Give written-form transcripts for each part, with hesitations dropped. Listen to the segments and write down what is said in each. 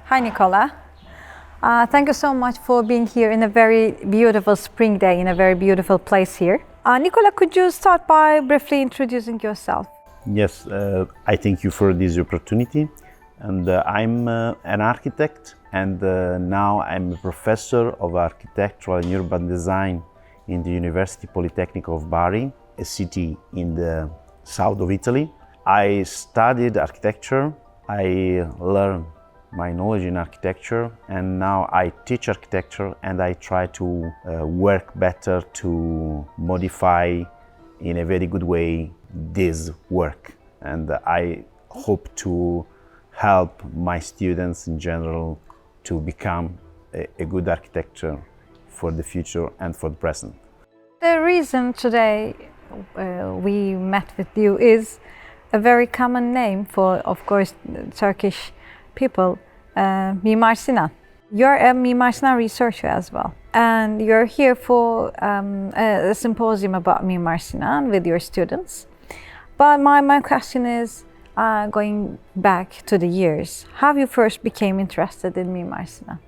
Hi, Nicola. Thank you so much for being here in a very beautiful spring day in a very beautiful place here. Nicola, could you start by briefly introducing yourself? Yes, I thank you for this opportunity. And I'm an architect, and now I'm a professor of architectural and urban design in the University Polytechnic of Bari, a city in the south of Italy. I studied architecture. I learned my knowledge in architecture, and now I teach architecture, and I try to work better to modify in a very good way this work. And I hope to help my students in general to become a good architecture for the future and for the present. The reason today we met with you is a very common name for, of course, Turkish people, Mimar Sinan. You're a Mimar Sinan researcher as well, and you're here for a symposium about Mimar Sinan with your students. But my question is, going back to the years, how you first became interested in Mimar Sinan?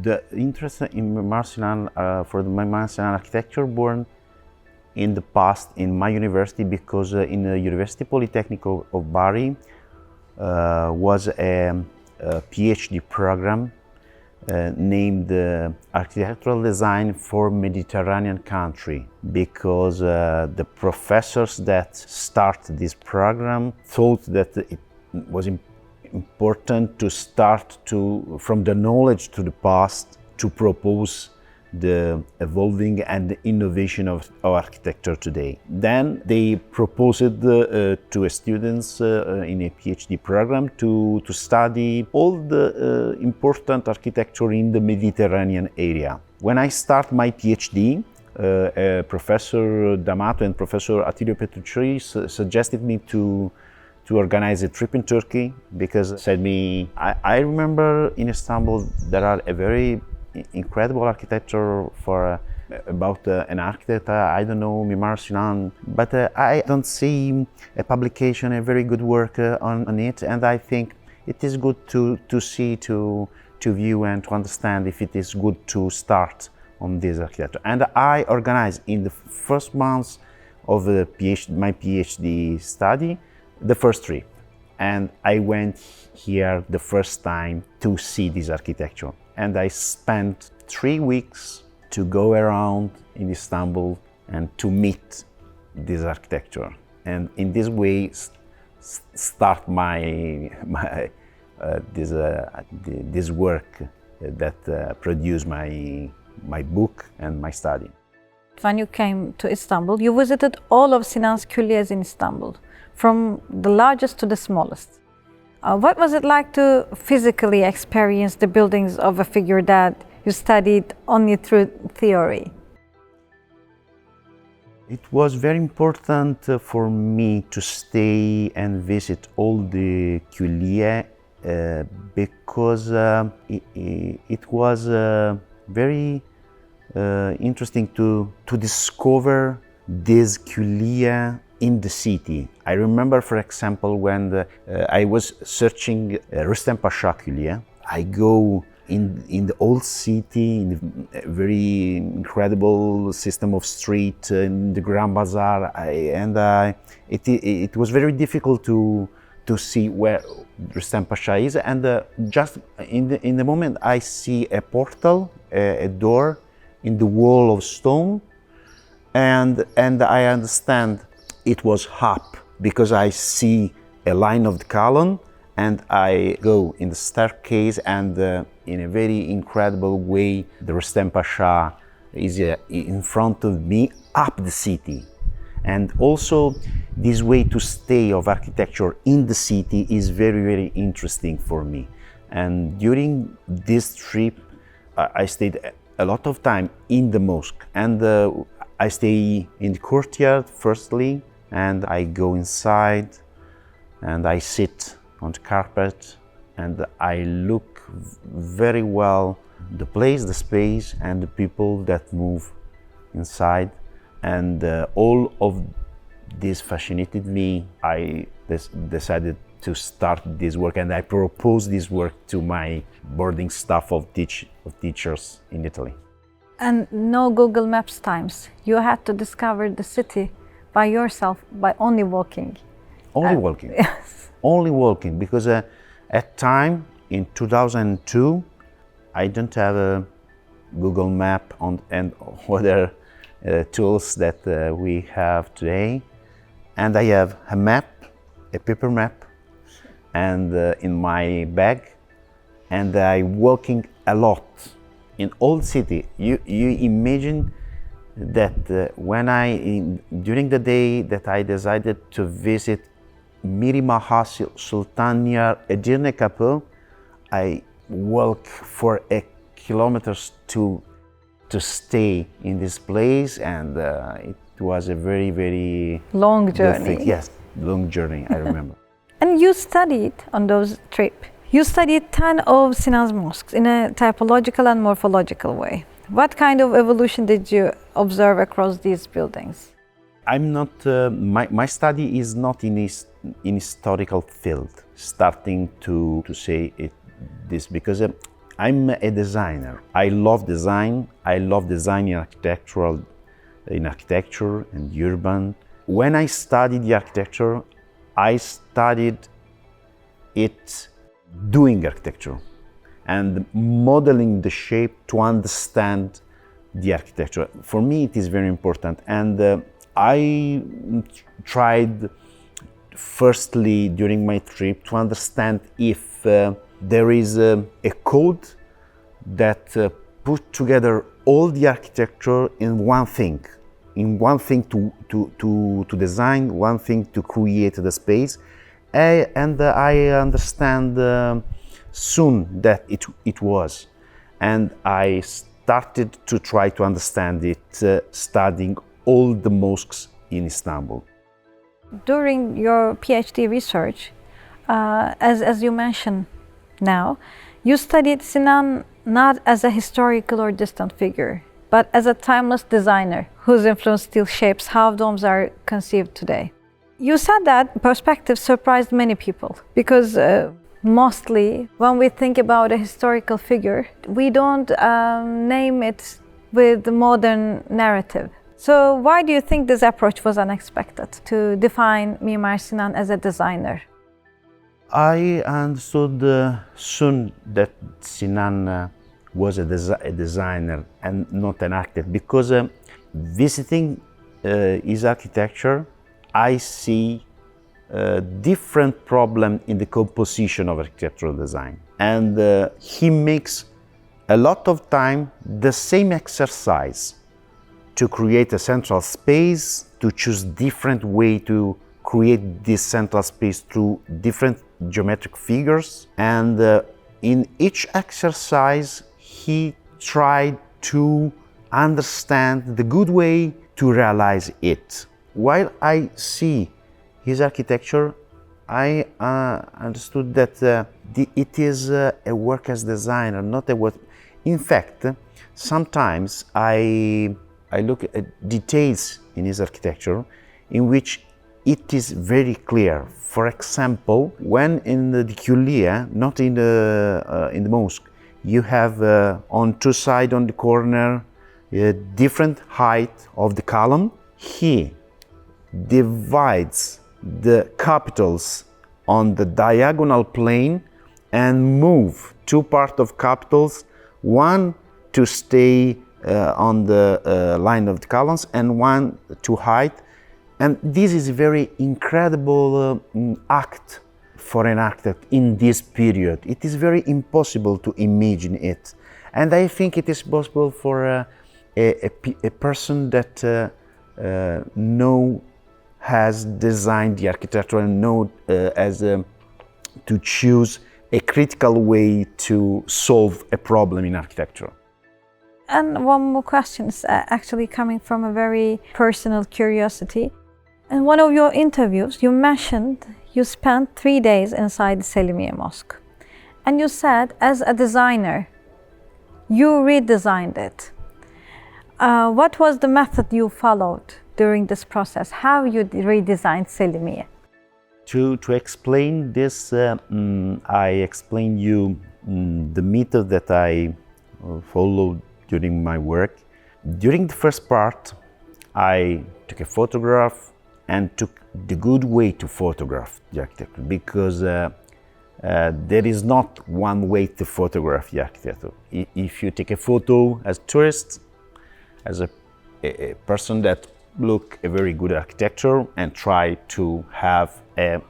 The interest in Mimar Sinan, for the Mimar Sinan architecture, born in the past in my university, because in the University Polytechnic of Bari was a PhD program named Architectural Design for Mediterranean Country, because the professors that started this program thought that it was important to start from the knowledge to the past to propose the evolving and the innovation of architecture today. Then they proposed to students in a PhD program to study all the important architecture in the Mediterranean area. When I start my PhD, Professor D'Amato and Professor Attilio Petrucci suggested me to organize a trip in Turkey, because said me, I remember in Istanbul there are a very incredible architecture about an architect, I don't know, Mimar Sinan, but I don't see a publication, a very good work on it, and I think it is good to see, to view and to understand if it is good to start on this architecture. And I organized in the first months of my PhD study the first trip, and I went here the first time to see this architecture. And I spent 3 weeks to go around in Istanbul and to meet this architecture, and in this way start this work that produced my book and my study. When you came to Istanbul, you visited all of Sinan's külliyes in Istanbul, from the largest to the smallest. What was it like to physically experience the buildings of a figure that you studied only through theory? It was very important for me to stay and visit all the külliye because it was very interesting to discover this külliye in the city. I remember, for example, when I was searching Rüstem Pasha külliye. I go in the old city, in a very incredible system of street, in the Grand Bazaar, it was very difficult to see where Rüstem Pasha is, and just in the moment I see a portal, a door in the wall of stone, and I understand it was up because I see a line of the column, and I go in the staircase, and in a very incredible way the Rüstem Pasha is in front of me up the city. And also this way to stay of architecture in the city is very, very interesting for me. And during this trip I stayed a lot of time in the mosque, and I stay in the courtyard firstly, and I go inside and I sit on the carpet and I look very well the place, the space, and the people that move inside, and all of this fascinated me. I decided to start this work, and I proposed this work to my boarding staff of teachers in Italy. And no Google Maps times. You had to discover the city by yourself by only walking. Only walking. Yes. Only walking, because at time in 2002, I don't have a Google Map and other tools that we have today. And I have a map, a paper map, and in my bag, and I walking a lot in old city. You imagine that when during the day that I decided to visit Miri Maha Sultania Edirne Kapı, I walk for kilometers to stay in this place, and it was a very long journey. Yes, long journey, I remember. And you studied on those trips. You studied 10 of Sinan's mosques in a typological and morphological way. What kind of evolution did you observe across these buildings? I'm not. My study is not in historical field. Starting to say this because I'm a designer. I love design. I love design in architecture and urban. When I studied the architecture, I studied it doing architecture and modeling the shape to understand the architecture. For me, it is very important. And I tried firstly during my trip to understand if there is a code that put together all the architecture in one thing to design, one thing to create the space. And I understand soon that it was. And I started to try to understand it studying all the mosques in Istanbul. During your PhD research, as you mentioned now, you studied Sinan not as a historical or distant figure, but as a timeless designer whose influence still shapes how domes are conceived today. You said that perspective surprised many people because mostly when we think about a historical figure, we don't name it with the modern narrative. So why do you think this approach was unexpected to define Mimar Sinan as a designer? I understood soon that Sinan was a designer and not an architect, because visiting his architecture, I see a different problem in the composition of architectural design. And he makes a lot of time the same exercise to create a central space, to choose different way to create this central space through different geometric figures. And in each exercise, he tried to understand the good way to realize it. While I see his architecture, I understood that it is a work as designer, not a work. In fact, sometimes I look at details in his architecture in which it is very clear. For example, when in the Kuliye, not in the mosque, you have on two sides on the corner a different height of the column. He divides the capitals on the diagonal plane and move two parts of capitals, one to stay on the line of the columns and one to height. And this is a very incredible act for an architect in this period. It is very impossible to imagine it. And I think it is possible for a person that has designed the architecture and to choose a critical way to solve a problem in architecture. And one more question is actually coming from a very personal curiosity. In one of your interviews, you mentioned you spent 3 days inside the Selimiye Mosque. And you said, as a designer, you redesigned it. What was the method you followed during this process? How you redesigned Selimiye? To explain this, I explain you the method that I follow during my work. During the first part, I took a photograph and took the good way to photograph the architecture, because there is not one way to photograph the architecture. If you take a photo as a tourist, as a person that look a very good architecture and try to have a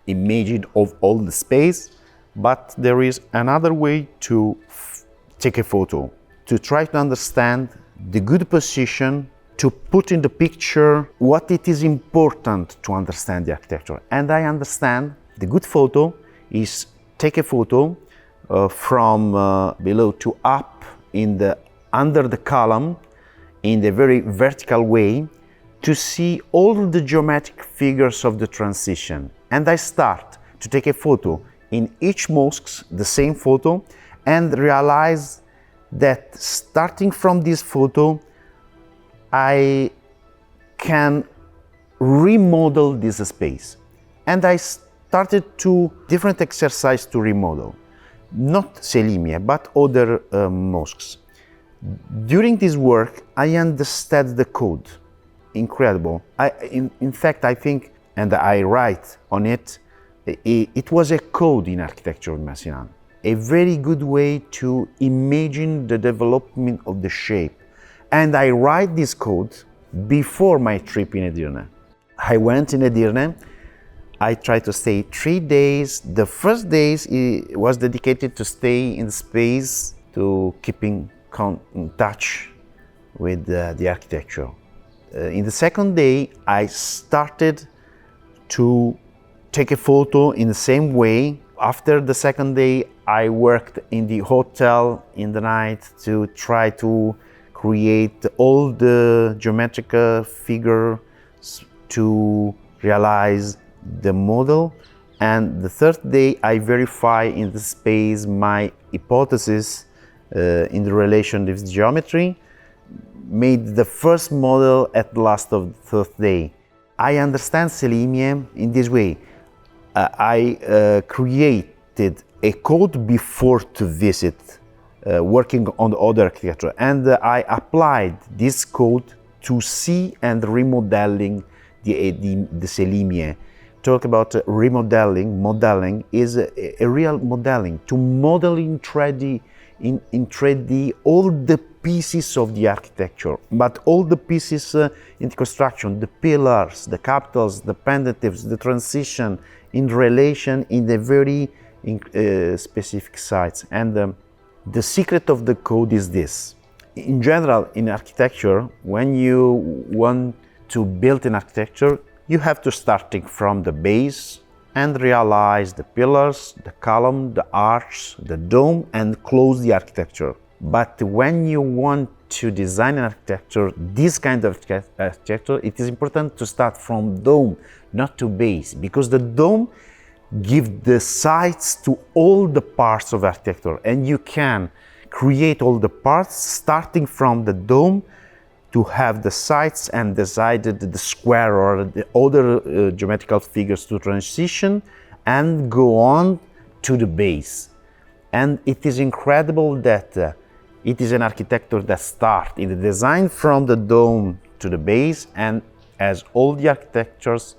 image of all the space, but there is another way to take a photo, to try to understand the good position, to put in the picture what it is important to understand the architecture. And I understand the good photo is take a photo from below to up under the column in the very vertical way, to see all the geometric figures of the transition. And I start to take a photo in each mosque, the same photo, and realize that starting from this photo, I can remodel this space. And I started to different exercise to remodel, not Selimiye, but other mosques. During this work, I understood the code. Incredible. In fact, I think, and I write on it, it was a code in architecture of Mimar Sinan. A very good way to imagine the development of the shape. And I write this code before my trip in Edirne. I went in Edirne. I tried to stay 3 days. The first days was dedicated to stay in space, to keeping in touch with the architecture. In the second day, I started to take a photo in the same way. After the second day, I worked in the hotel in the night to try to create all the geometrical figures to realize the model. And the third day, I verify in the space my hypothesis in the relation with geometry, made the first model at the last of the third day. I understand Selimiye in this way. I created a code before to visit, working on the other architecture, and I applied this code to see and remodeling the Selimiye. Talk about remodeling. Modeling is a real modeling, to model in 3D, in 3D all the pieces of the architecture, but all the pieces in the construction, the pillars, the capitals, the pendatives, the transition in relation in the very specific sites. And the secret of the code is this. In general, in architecture, when you want to build an architecture, you have to start from the base and realize the pillars, the column, the arch, the dome, and close the architecture. But when you want to design an architecture, this kind of architecture, it is important to start from dome, not to base, because the dome gives the sides to all the parts of architecture, and you can create all the parts starting from the dome to have the sides and decided the square or the other geometrical figures to transition and go on to the base. And it is incredible that it is an architecture that starts in the design from the dome to the base, and as all the architectures,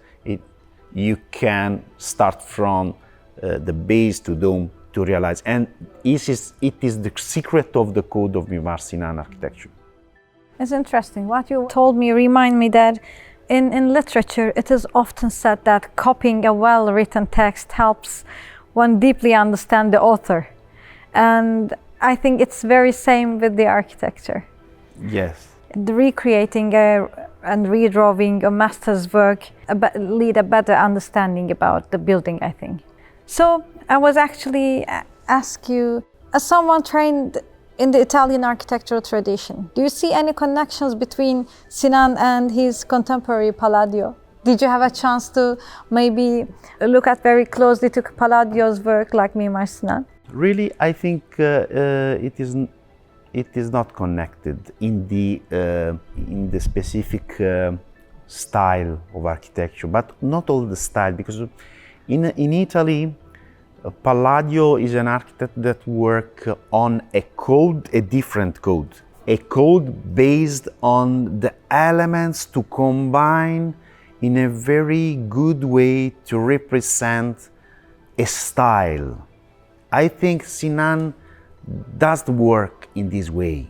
you can start from the base to dome to realize. And it is the secret of the code of Mimar Sinan architecture. It's interesting. What you told me remind me that in literature, it is often said that copying a well-written text helps one deeply understand the author. And I think it's very same with the architecture. Yes. The recreating and redrawing a master's work lead a better understanding about the building, I think. So I was actually ask you, as someone trained in the Italian architectural tradition, do you see any connections between Sinan and his contemporary Palladio? Did you have a chance to maybe look at very closely to Palladio's work like Mimar Sinan? Really, I think it is not connected in the specific style of architecture, but not all the style, because in Italy, Palladio is an architect that works on a code, a different code. A code based on the elements to combine in a very good way to represent a style. I think Sinan does work in this way.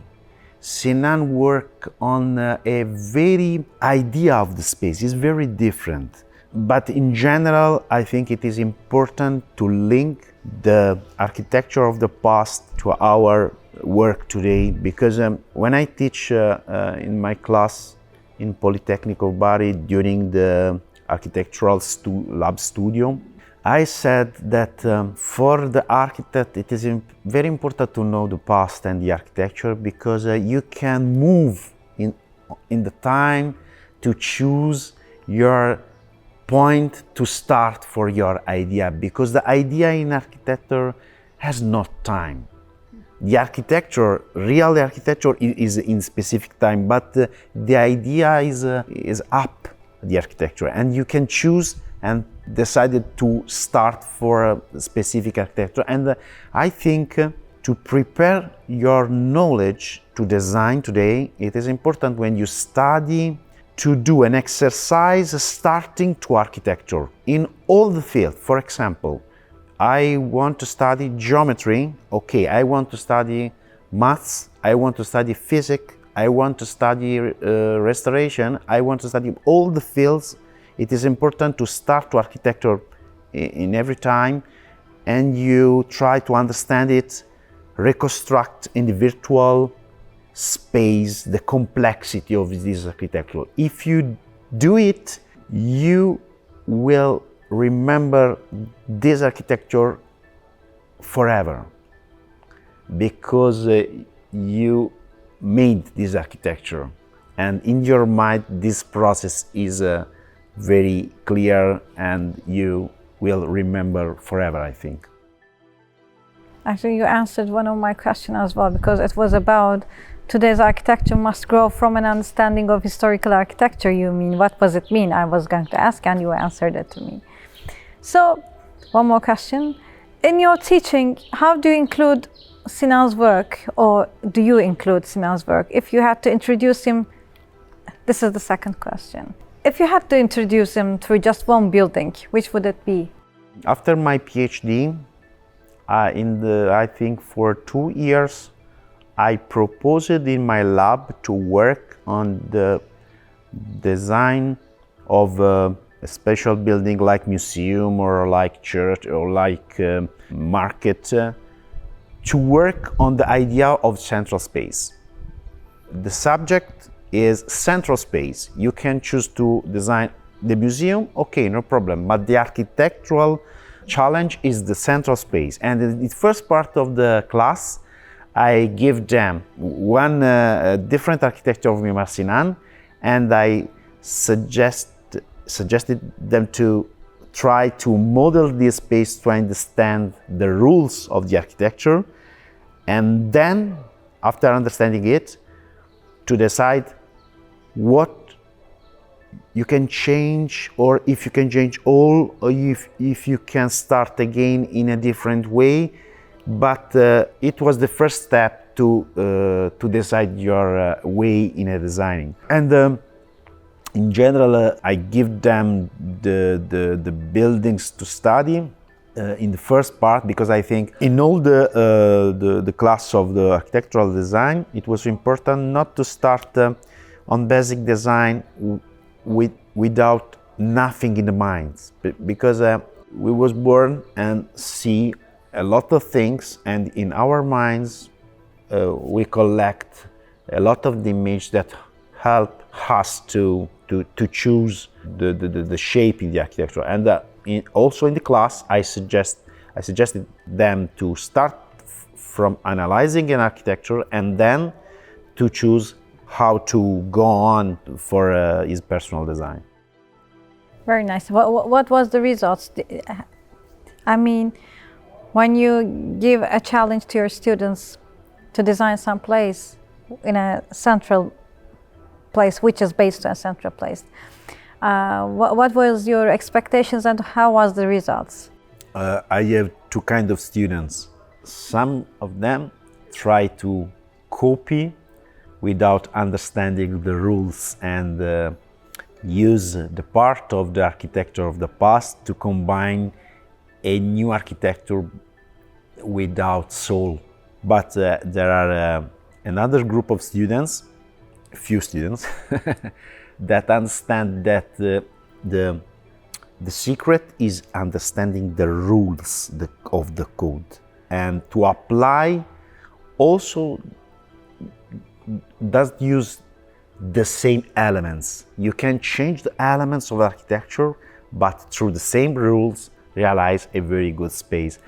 Sinan work on a very idea of the space. It's very different. But in general, I think it is important to link the architecture of the past to our work today, because when I teach in my class in Polytechnic of Bari during the architectural lab studio, I said that for the architect it is very important to know the past and the architecture, because you can move in the time to choose your point to start for your idea, because the idea in architecture has no time. The architecture, real architecture is in specific time, but the idea is up the architecture, and you can choose and decided to start for a specific architecture. And I think to prepare your knowledge to design today, it is important when you study to do an exercise starting to architecture in all the fields. For example, I want to study geometry. Okay, I want to study maths. I want to study physics. I want to study restoration. I want to study all the fields. It is important to start to architecture in every time, and you try to understand it, reconstruct in the virtual space the complexity of this architecture. If you do it, you will remember this architecture forever, because you made this architecture, and in your mind this process is very clear, and you will remember forever, I think. Actually, you answered one of my questions as well, because it was about today's architecture must grow from an understanding of historical architecture. You mean, what does it mean? I was going to ask, and you answered it to me. So, one more question. In your teaching, how do you include Sinan's work, or do you include Sinan's work? If you had to introduce him, this is the second question. If you had to introduce him through just one building, which would it be? After my PhD, I think for 2 years, I proposed in my lab to work on the design of a special building like museum or like church or like market, to work on the idea of central space. The subject is central space. You can choose to design the museum, okay, no problem, but the architectural challenge is the central space. And in the first part of the class, I give them one different architecture of Mimar Sinan, and I suggested them to try to model this space to understand the rules of the architecture, and then, after understanding it, to decide what you can change, or if you can change all, or if you can start again in a different way. But it was the first step to decide your way in a designing. And in general, I give them the buildings to study in the first part, because I think in all the class of the architectural design, it was important not to start on basic design without nothing in the minds, because we was born and see a lot of things, and in our minds we collect a lot of the image that help us to choose the shape in the architecture. And also in the class, I suggested them to start from analyzing an architecture and then to choose how to go on for his personal design. Very nice. What was the results? I mean, when you give a challenge to your students to design some place in a central place which is based on central place. What was your expectations and how was the results? I have two kinds of students. Some of them try to copy without understanding the rules and use the part of the architecture of the past to combine a new architecture without soul. But there are another group of students, few students, that understand that the secret is understanding the rules of the code and to apply also does use the same elements. You can change the elements of architecture, but through the same rules realize a very good space.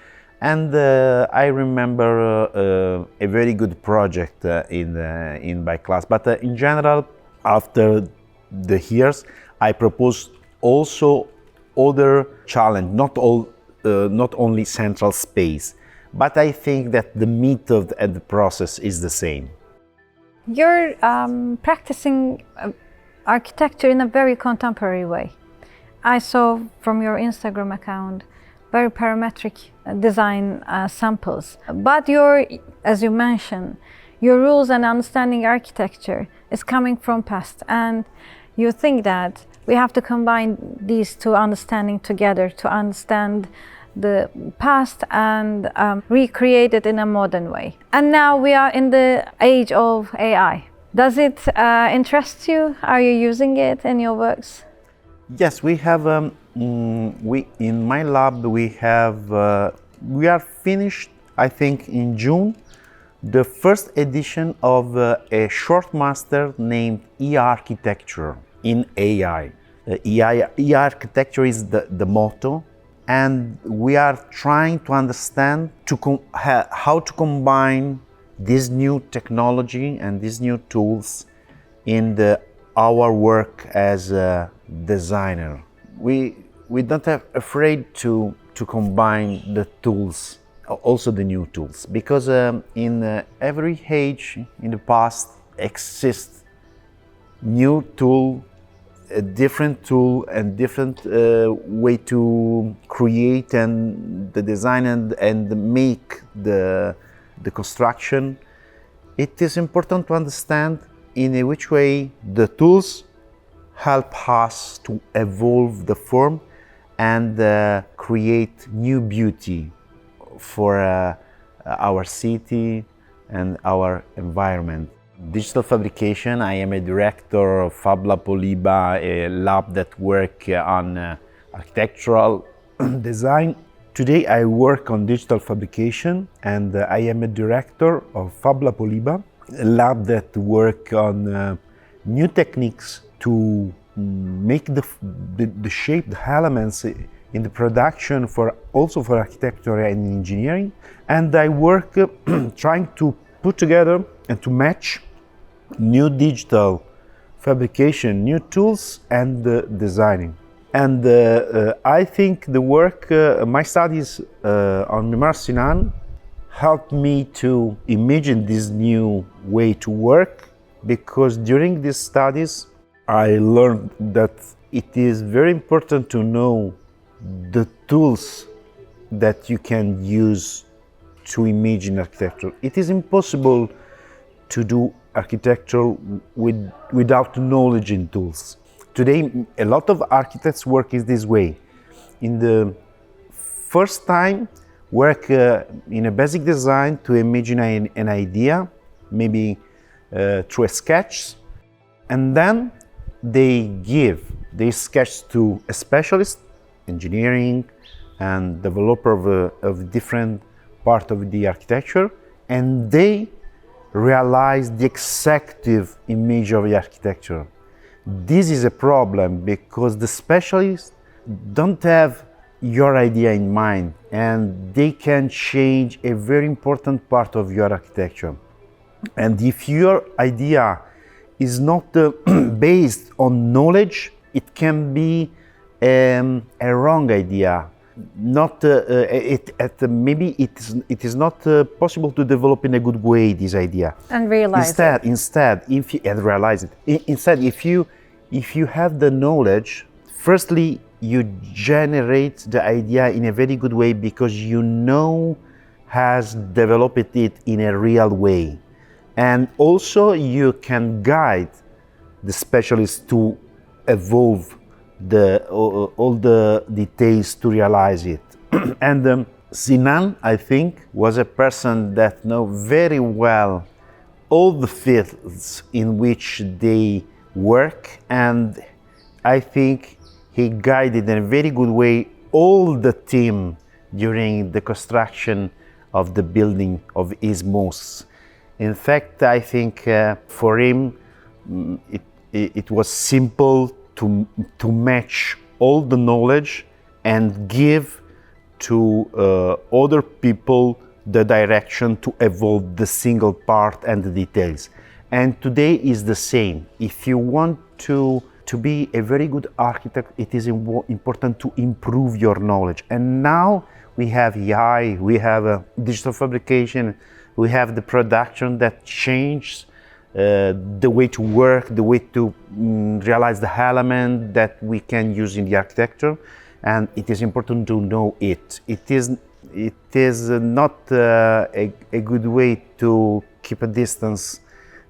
And I remember a very good project in my class. But in general, after the years, I proposed also other challenge, not only central space. But I think that the method and the process is the same. You're practicing architecture in a very contemporary way. I saw from your Instagram account very parametric design samples. But as you mentioned, your rules and understanding architecture is coming from past, and you think that we have to combine these two understanding together to understand the past and recreate it in a modern way. And now we are in the age of AI. Does it interest you? Are you using it in your works? Yes, we have. In my lab we are finished. I think in June, the first edition of a short master named E-architecture in AI. E-architecture is the motto. And we are trying to understand how to combine this new technology and these new tools in our work as a designer. We don't have afraid to combine the tools, also the new tools, because in every age in the past exists new tool, a different tool and different way to create and the design and make the construction. It is important to understand in which way the tools help us to evolve the form and create new beauty for our city and our environment. Digital fabrication, I am a director of Fab Lab Poliba, a lab that works on architectural design. Today I work on digital fabrication and I am a director of Fab Lab Poliba, a lab that works on new techniques to make the shape, the elements in the production also for architecture and engineering. And I work trying to put together and to match new digital fabrication, new tools and designing. And I think the work, my studies on Mimar Sinan helped me to imagine this new way to work, because during these studies I learned that it is very important to know the tools that you can use to imagine architecture. It is impossible to do architecture without knowledge in tools. Today, a lot of architects work is this way. In the first time, work in a basic design to imagine an idea, maybe through a sketch, and then they give this sketch to a specialist, engineering and developer of different part of the architecture, and they realize the executive image of the architecture. This is a problem because the specialists don't have your idea in mind and they can change a very important part of your architecture. And if your idea is not based on knowledge, it can be a wrong idea not maybe it is not possible to develop in a good way this idea. And realize instead, if you and realize it, instead, if you have the knowledge, firstly, you generate the idea in a very good way because you know has developed it in a real way, and also you can guide the specialists to evolve all the details to realize it. And Sinan, I think, was a person that know very well all the fields in which they work, and I think he guided in a very good way all the team during the construction of the building of his mosques. In fact, I think for him it was simple to match all the knowledge and give to other people the direction to evolve the single part and the details. And today is the same. If you want to be a very good architect, it is important to improve your knowledge. And now we have AI, we have digital fabrication, we have the production that changes the way to work, the way to realize the element that we can use in the architecture, and it is important to know it. It is not a good way to keep a distance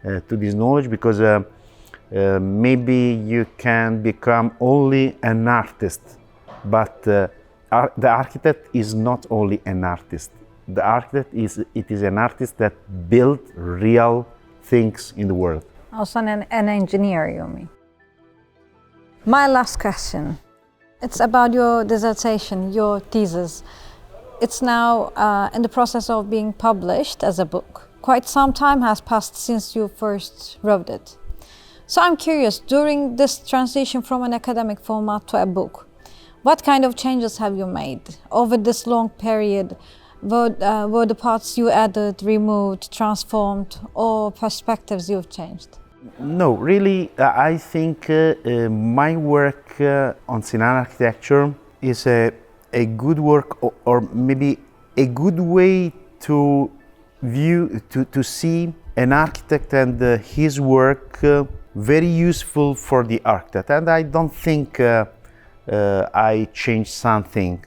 to this knowledge, because maybe you can become only an artist, but the architect is not only an artist. The architect is an artist that builds real things in the world. Also an engineer, you mean? My last question. It's about your dissertation, your thesis. It's now in the process of being published as a book. Quite some time has passed since you first wrote it. So I'm curious, during this transition from an academic format to a book, what kind of changes have you made over this long period? Were the parts you added, removed, transformed, or perspectives you've changed? No, really, I think my work on Sinan architecture is a good work, or maybe a good way to view, to see an architect and his work very useful for the architect. And I don't think I changed something.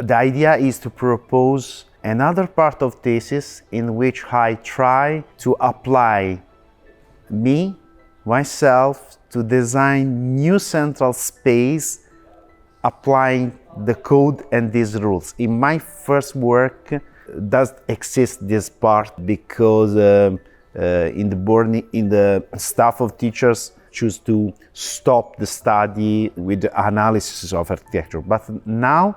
The idea is to propose another part of thesis in which I try to apply myself, to design new central space, applying the code and these rules. In my first work does exist this part because in the staff of teachers choose to stop the study with the analysis of architecture. But now,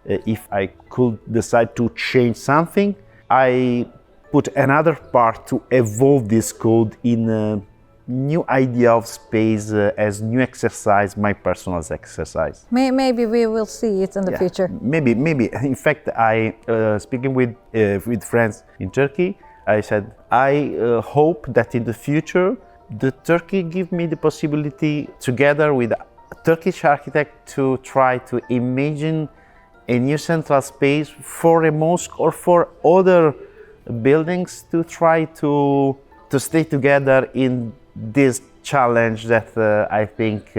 if I could decide to change something, I put another part to evolve this code in a new idea of space as new exercise, my personal exercise. Maybe we will see it in the future. Maybe. In fact, I speaking with friends in Turkey, I said I hope that in the future, the Turkey give me the possibility, together with a Turkish architect, to try to imagine a new central space for a mosque or for other buildings, to try to stay together in this challenge that I think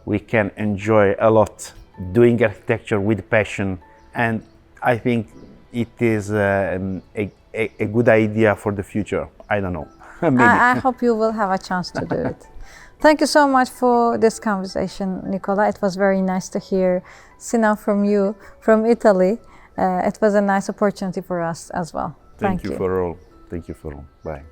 we can enjoy a lot, doing architecture with passion. And I think it is a good idea for the future. I don't know. Maybe. I hope you will have a chance to do it. Thank you so much for this conversation, Nicola. It was very nice to hear Sinan from you, from Italy. It was a nice opportunity for us as well. Thank you for all. Thank you for all. Bye.